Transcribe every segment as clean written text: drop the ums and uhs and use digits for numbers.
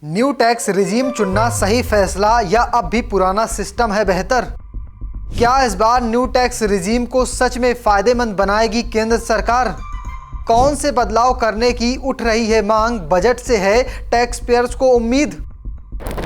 New tax regime चुनना सही फैसला या अब भी पुराना सिस्टम है बेहतर? क्या इस बार न्यू टैक्स रिजीम को सच में फायदेमंद बनाएगी केंद्र सरकार? कौन से बदलाव करने की उठ रही है मांग? बजट से है टैक्स पेयर्स को उम्मीद?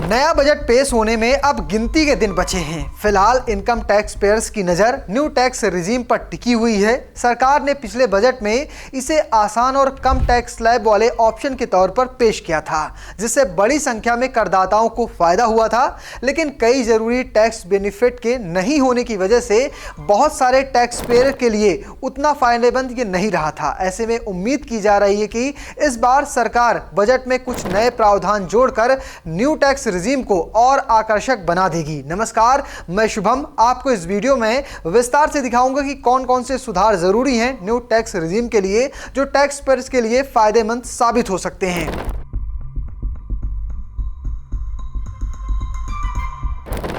नया बजट पेश होने में अब गिनती के दिन बचे हैं। फिलहाल इनकम टैक्स पेयर्स की नज़र न्यू टैक्स रिजीम पर टिकी हुई है। सरकार ने पिछले बजट में इसे आसान और कम टैक्स स्लैब वाले ऑप्शन के तौर पर पेश किया था, जिससे बड़ी संख्या में करदाताओं को फायदा हुआ था। लेकिन कई जरूरी टैक्स बेनिफिट के नहीं होने की वजह से बहुत सारे टैक्स पेयर के लिए उतना फायदेमंद ये नहीं रहा था। ऐसे में उम्मीद की जा रही है कि इस बार सरकार बजट में कुछ नए प्रावधान जोड़कर न्यू टैक्स रिजीम को और आकर्षक बना देगी। नमस्कार, मैं शुभम आपको इस वीडियो में विस्तार से दिखाऊंगा कि कौन कौन से सुधार जरूरी हैं न्यू टैक्स रिजीम के लिए, जो टैक्स पेयर्स के लिए फायदेमंद साबित हो सकते हैं।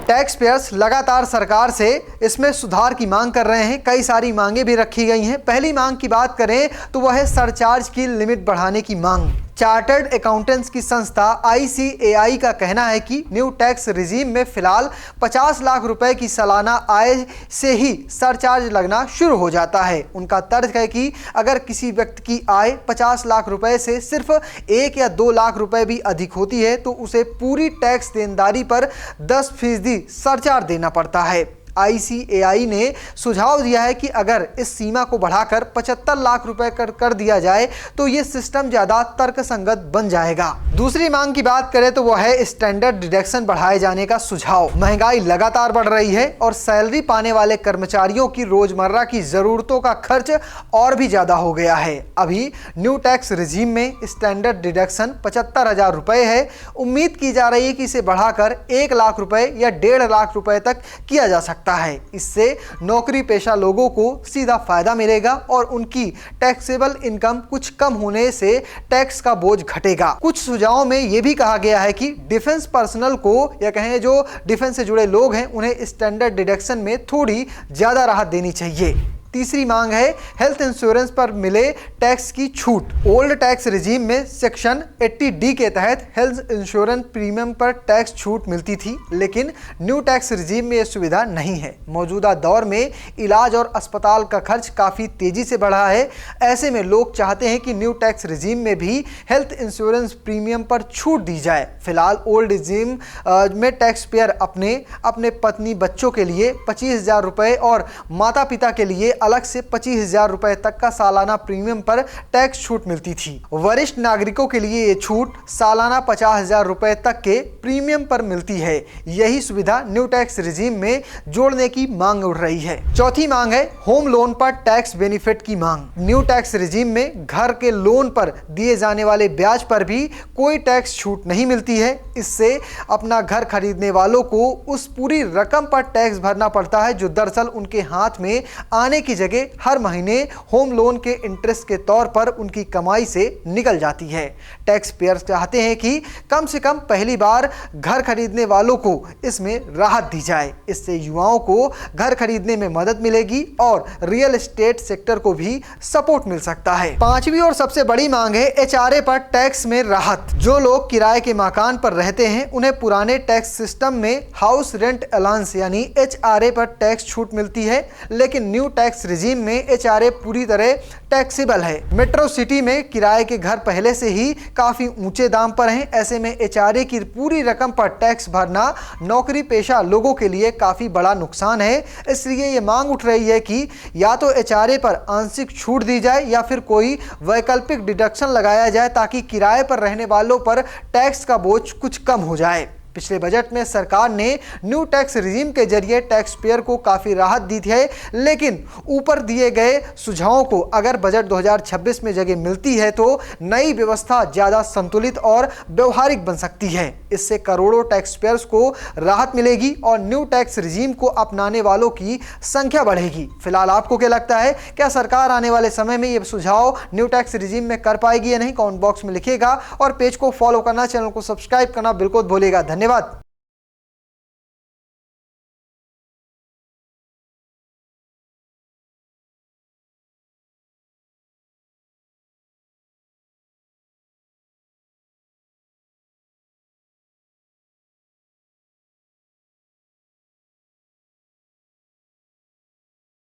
टैक्स पेयर्स लगातार सरकार से इसमें सुधार की मांग कर रहे हैं। कई सारी मांगे भी रखी गई हैं। पहली मांग की बात करें तो वह है सरचार्ज की लिमिट बढ़ाने की मांग। चार्टर्ड अकाउंटेंट्स की संस्था ICAI का कहना है कि न्यू टैक्स रिजीम में फिलहाल 50 लाख रुपए की सालाना आय से ही सरचार्ज लगना शुरू हो जाता है। उनका तर्क है कि अगर किसी व्यक्ति की आय 50 लाख रुपए से सिर्फ 1 या 2 लाख रुपए भी अधिक होती है तो उसे पूरी टैक्स देनदारी पर 10% सरचार्ज देना पड़ता है। ICAI ने सुझाव दिया है कि अगर इस सीमा को बढ़ाकर 75 लाख रुपए कर दिया जाए तो ये सिस्टम ज़्यादा तर्कसंगत बन जाएगा। दूसरी मांग की बात करें तो वह है स्टैंडर्ड डिडक्शन बढ़ाए जाने का सुझाव। महंगाई लगातार बढ़ रही है और सैलरी पाने वाले कर्मचारियों की रोजमर्रा की ज़रूरतों का खर्च और भी ज़्यादा हो गया है। अभी न्यू टैक्स रिजीम में स्टैंडर्ड डिडक्शन 75,000 रुपये है। उम्मीद की जा रही है कि इसे बढ़ाकर 1 लाख रुपये या 1.5 लाख रुपये तक किया जा सकता है। इससे नौकरी पेशा लोगों को सीधा फायदा मिलेगा और उनकी टैक्सेबल इनकम कुछ कम होने से टैक्स का बोझ घटेगा। कुछ सुझावों में यह भी कहा गया है कि डिफेंस पर्सनल को या कहें जो डिफेंस से जुड़े लोग हैं उन्हें स्टैंडर्ड डिडक्शन में थोड़ी ज्यादा राहत देनी चाहिए। तीसरी मांग है हेल्थ इंश्योरेंस पर मिले टैक्स की छूट। ओल्ड टैक्स रिजीम में सेक्शन 80D के तहत हेल्थ इंश्योरेंस प्रीमियम पर टैक्स छूट मिलती थी, लेकिन न्यू टैक्स रिजीम में यह सुविधा नहीं है। मौजूदा दौर में इलाज और अस्पताल का खर्च काफ़ी तेज़ी से बढ़ा है। ऐसे में लोग चाहते हैं कि न्यू टैक्स रिजीम में भी हेल्थ इंश्योरेंस प्रीमियम पर छूट दी जाए। फिलहाल ओल्ड रिजीम में टैक्स पेयर अपने पत्नी बच्चों के लिए 25,000 रुपये और माता पिता के लिए अलग से 25,000 रुपए तक का सालाना प्रीमियम पर टैक्स छूट मिलती थी। वरिष्ठ नागरिकों के लिए ये छूट सालाना 50,000 रुपए तक के प्रीमियम पर मिलती है। यही सुविधा न्यू टैक्स रिजीम में जोड़ने की मांग उठ रही है। चौथी मांग है होम लोन पर टैक्स बेनिफिट की मांग। न्यू टैक्स रिजीम में घर के लोन पर दिए जाने वाले ब्याज पर भी कोई टैक्स छूट नहीं मिलती है। इससे अपना घर खरीदने वालों को उस पूरी रकम पर टैक्स भरना पड़ता है जो दरअसल उनके हाथ में आने की जगह हर महीने होम लोन के इंटरेस्ट के तौर पर उनकी कमाई से निकल जाती है। टैक्स पेयर्स चाहते हैं कि कम से कम पहली बार घर खरीदने वालों को इसमें राहत दी जाए। इससे युवाओं को घर खरीदने में मदद मिलेगी और रियल एस्टेट सेक्टर को भी सपोर्ट मिल सकता है। पांचवी और सबसे बड़ी मांग है HRA पर टैक्स में राहत। जो लोग किराए के मकान पर रहते हैं उन्हें पुराने टैक्स सिस्टम में हाउस रेंट अलाउंस यानी HRA पर टैक्स छूट मिलती है, लेकिन न्यू टैक्स रिजीम में HRA पूरी तरह टैक्सेबल है। मेट्रो सिटी में किराए के घर पहले से ही काफी ऊंचे दाम पर हैं। ऐसे में HRA की पूरी रकम पर टैक्स भरना नौकरी पेशा लोगों के लिए काफी बड़ा नुकसान है। इसलिए ये मांग उठ रही है कि या तो HRA पर आंशिक छूट दी जाए या फिर कोई वैकल्पिक डिडक्शन लगाया जाए ताकि किराए पर रहने वालों पर टैक्स का बोझ कुछ कम हो जाए। पिछले बजट में सरकार ने न्यू टैक्स रिजीम के जरिए टैक्स पेयर को काफ़ी राहत दी है, लेकिन ऊपर दिए गए सुझावों को अगर बजट 2026 में जगह मिलती है तो नई व्यवस्था ज़्यादा संतुलित और व्यवहारिक बन सकती है। इससे करोड़ों टैक्स पेयर्स को राहत मिलेगी और न्यू टैक्स रिजीम को अपनाने वालों की संख्या बढ़ेगी। फिलहाल आपको क्या लगता है, क्या सरकार आने वाले समय में ये सुझाव न्यू टैक्स रिजीम में कर पाएगी या नहीं? कमेंट बॉक्स में लिखिएगा और पेज को फॉलो करना, चैनल को सब्सक्राइब करना बिल्कुल भूलिएगा। धन्यवाद।